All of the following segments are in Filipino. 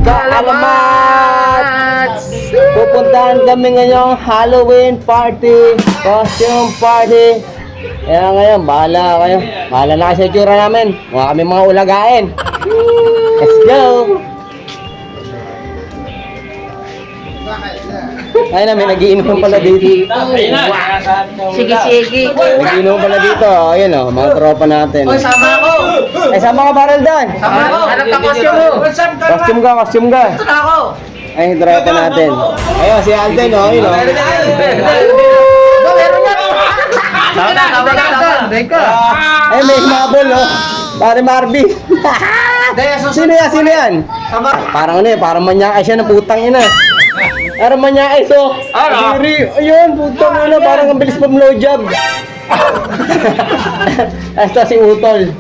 Kaalamat! Pupuntahan kami ngayong Halloween party, costume party. Kaya ngayon, bahala kayo. Bahala na kayo sa itsura namin. Mukha kami mga ulagain. Let's go! Ay na, may nagiinom pala dito. Sige, sige. Nagiinom pala dito. Ayun o, mga tropa natin. Oy, sama ako. Ay, sama ka barrel doon. Sama ako. Hanap ka costume mo. Costume ka. Ito na ako. Ay, tropa natin. Ayun, si Alden o. Ayun o. Meron yan. Sama na. Teka. Ay, may humabol o. Pare Marby. Sino yan? Sino yan? Parang ano eh, parang manyakay siya ng putang ina. Parang manyakay so. Ayun, putang ina, parang ang bilis pag-blowjob. Ito si Utol.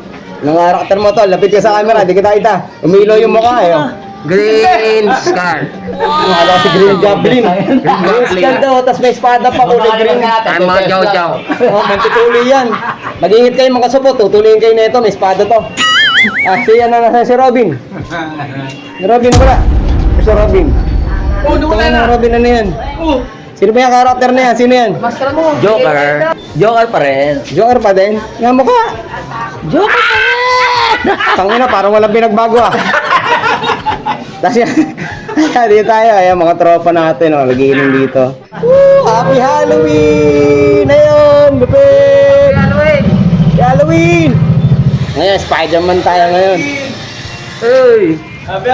Nung karakter mo tol, lapit ka sa camera, di kita kita. Umilaw yung mukha eh. Green Scar. Akala ko si Green Goblin. Green Scar daw, tapos may espada pa kulay green. Ay, mga jaw-jaw. Oh, magtutuloy yan. Mag-ingat kayo mga kasupot, tutuloyin kayo na ito, may espada to. Si ano na si Robin. Si Robin pala. Si Robin. Robin ano yan? Sino ba yung karakter na yan? Sino yan? Master mo. Joker. Joker pa rin. Joker pa din? Nga mukha. Joker pa rin. Tangina, parang walang pinagbago ah. Tapos yan, dito tayo, ayan mga tropa natin, oh, nagiinom dito. Woo! Happy Halloween! Ayun, bupit! Halloween. Halloween! Ngayon, Spider-Man tayo ngayon. Hey! Happy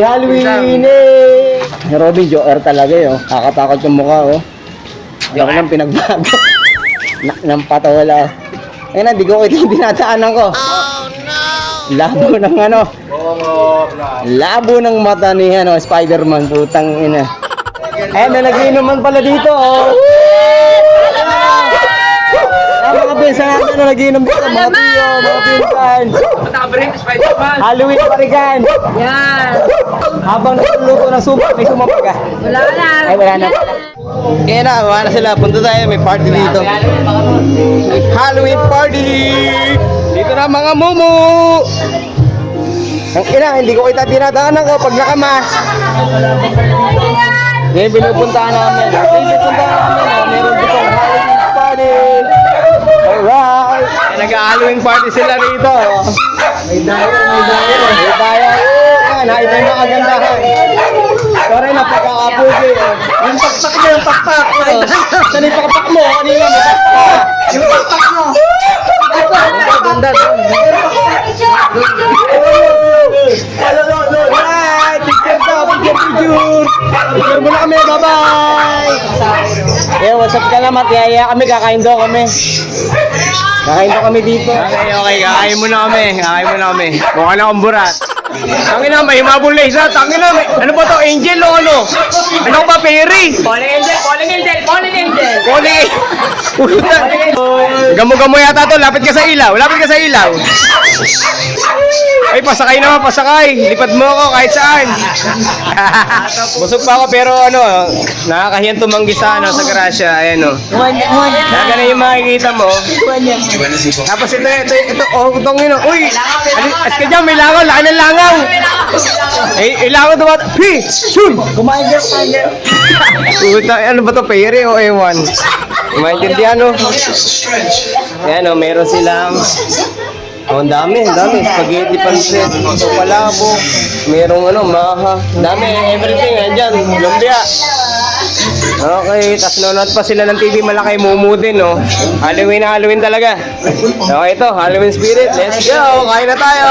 Halloween! Eh! Si Robin, Joker talaga eh, oh. Kakatakot yung mukha, oh. Hindi ako nang pinagbago. Nampata wala. Ayun na, di ko ito yung dinadaanan ko. Oh no! Labo ng ano. Labo ng mata ni ano, Spider-Man, putang ina. Eh, may nagiinuman pala dito, oh. Mga pinsan natin na nagiinom dito, mga tiyo, mga pinsan. Matabrink, Spider-Man. Halloween parigan. Yan. Habang nagluluto ng supa, may sumapag ah. Wala na. Ay, wala na. Kaya na, wala na sila. Punta tayo, may party dito. Halloween party! Dito na mga mumu! Ang ina, hindi ko kita tinadaanan ko pag nakamas. Ngayon, pinupuntahan namin. Meron dito ang Halloween party. Alright! Nag-Halloween party sila rito. May dayo. Nakita yung mga kagandahan. Sorry na, pagkakapugi. Yung pakpak niya, yung pakpak. Saan yung pakpak mo? Kanina, may pakpak. Yung pakpak mo. Ganda. Alright, picture daw, picture. Picture mo na kami, bye-bye. Eh, what's up ka naman? Tiyaya kami, kakain daw kami. Kakain daw kami dito. Okay, kakain muna kami. Mukha na akong burat. Tangina, may himabol na isa. Tangina, ano ba to? Angel o ano? Ano ba, Perry? Calling angel. Puta. Gamo-gamo yata to. Lapit ka sa ilaw. Ay, pasakay. Lipad mo ako kahit saan. Busog pa ako pero ano, nakakahiyan tumanggi sa ano, sa grasya. Ayan o. Ganun yung makikita mo. Tapos ito, oh, itong ino. Uy, as ka dyan, may langaw, laki ng langaw. Langaw dumat. Shun! Kumain dyan. Puta, ano ba to, Perry o ewan? Maintindihan no? Ayan o, meron silang ang dami, spaghetti pancit, palabo, merong ano, maha, dami, everything, andyan, lumpia. Okay, tas nanonood pa sila ng TV, malaki, mumu din, no? Halloween talaga. Okay, ito, Halloween spirit, let's go, kain na tayo!